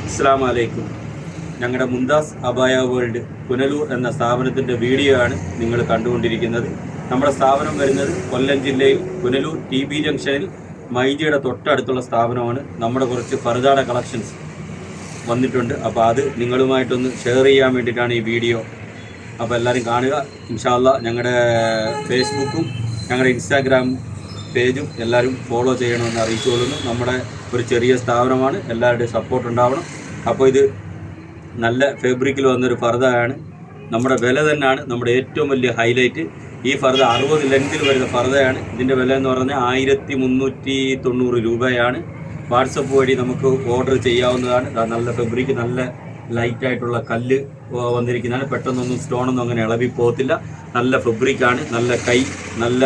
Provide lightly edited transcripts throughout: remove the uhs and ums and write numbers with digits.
അസ്സലാമു അലൈക്കും. ഞങ്ങളുടെ മുന്താസ് അബായ വേൾഡ് പുനലൂർ എന്ന സ്ഥാപനത്തിൻ്റെ വീഡിയോ ആണ് നിങ്ങൾ കണ്ടുകൊണ്ടിരിക്കുന്നത്. നമ്മുടെ സ്ഥാപനം വരുന്നത് കൊല്ലം ജില്ലയിൽ പുനലൂർ TB ജംഗ്ഷനിൽ മൈജിയുടെ തൊട്ടടുത്തുള്ള സ്ഥാപനമാണ്. നമ്മുടെ കുറച്ച് ഫർദായുടെ കളക്ഷൻസ് വന്നിട്ടുണ്ട്. അപ്പോൾ അത് നിങ്ങളുമായിട്ടൊന്ന് ഷെയർ ചെയ്യാൻ വേണ്ടിയിട്ടാണ് ഈ വീഡിയോ. അപ്പോൾ എല്ലാവരും കാണുക. ഇൻഷാ അല്ലാഹ് ഞങ്ങളുടെ ഫേസ്ബുക്കും ഞങ്ങളുടെ ഇൻസ്റ്റാഗ്രാം പേജും എല്ലാവരും ഫോളോ ചെയ്യണമെന്ന് അറിയിച്ചുകൊള്ളുന്നു. നമ്മുടെ ഒരു ചെറിയ സ്ഥാപനമാണ്, എല്ലാവരുടെയും സപ്പോർട്ട് ഉണ്ടാവണം. അപ്പോൾ ഇത് നല്ല ഫാബ്രിക്കിൽ വന്നൊരു ഫർദയാണ്. നമ്മുടെ വില തന്നെയാണ് നമ്മുടെ ഏറ്റവും വലിയ ഹൈലൈറ്റ്. ഈ ഫർദ 60 ലെങ്തിൽ വരുന്ന ഫർദയാണ്. ഇതിൻ്റെ വില എന്ന് പറഞ്ഞാൽ 1390 രൂപയാണ്. വാട്സപ്പ് വഴി നമുക്ക് ഓർഡർ ചെയ്യാവുന്നതാണ്. നല്ല ഫാബ്രിക്, നല്ല ലൈറ്റായിട്ടുള്ള കല്ല് വന്നിരിക്കുന്നതാണ്. പെട്ടെന്നൊന്നും സ്റ്റോണൊന്നും അങ്ങനെ ഇളവി പോകത്തില്ല. നല്ല ഫാബ്രിക്കാണ്. നല്ല കൈ, നല്ല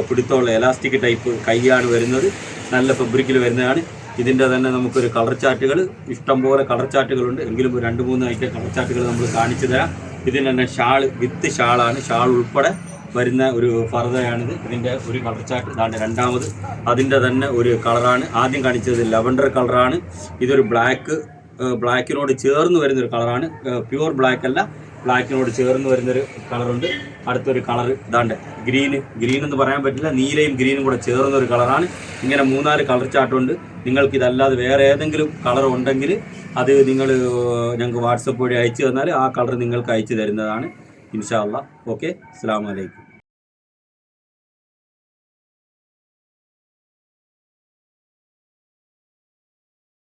പിടുത്തമുള്ള എലാസ്റ്റിക് ടൈപ്പ് കൈയാണ് വരുന്നത്. നല്ല ഫാബ്രിക്കിൽ വരുന്നതാണ്. ഇതിൻ്റെ തന്നെ നമുക്കൊരു കളർ ചാർട്ടുകൾ, ഇഷ്ടംപോലെ കളർ ചാർട്ടുകളുണ്ട്. എങ്കിലും 2-3 ഐറ്റം കളർ ചാർട്ടുകൾ നമ്മൾ കാണിച്ചു തരാം. ഇതിന് തന്നെ ഷാൾ, വിത്ത് ഷാളാണ്. ഷാൾ ഉൾപ്പെടെ വരുന്ന ഒരു ഫർദയാണിത്. ഇതിൻ്റെ ഒരു കളർ ചാർട്ട് ഇതാണ്. രണ്ടാമത് അതിൻ്റെ തന്നെ ഒരു കളറാണ്. ആദ്യം കാണിച്ചത് ലവൻഡർ കളറാണ്. ഇതൊരു ബ്ലാക്കിനോട് ചേർന്ന് വരുന്നൊരു കളറാണ്. പ്യുവർ ബ്ലാക്ക് അല്ല, ബ്ലാക്കിനോട് ചേർന്ന് വരുന്നൊരു കളറുണ്ട്. അടുത്തൊരു കളർ ഇതാണ്ട് ഗ്രീൻ എന്ന് പറയാൻ പറ്റില്ല, നീലയും ഗ്രീനും കൂടെ ചേർന്നൊരു കളറാണ്. ഇങ്ങനെ 3-4 കളർ ചാർട്ടുണ്ട്. നിങ്ങൾക്ക് ഇതല്ലാതെ വേറെ ഏതെങ്കിലും കളർ ഉണ്ടെങ്കിൽ അത് നിങ്ങൾ ഞങ്ങൾക്ക് വാട്സപ്പ് വഴി അയച്ചു തന്നാൽ ആ കളർ നിങ്ങൾക്ക് അയച്ചു തരുന്നതാണ് ഇൻഷാ അല്ലാഹ്. ഓക്കെ, അസ്സലാമു അലൈക്കും.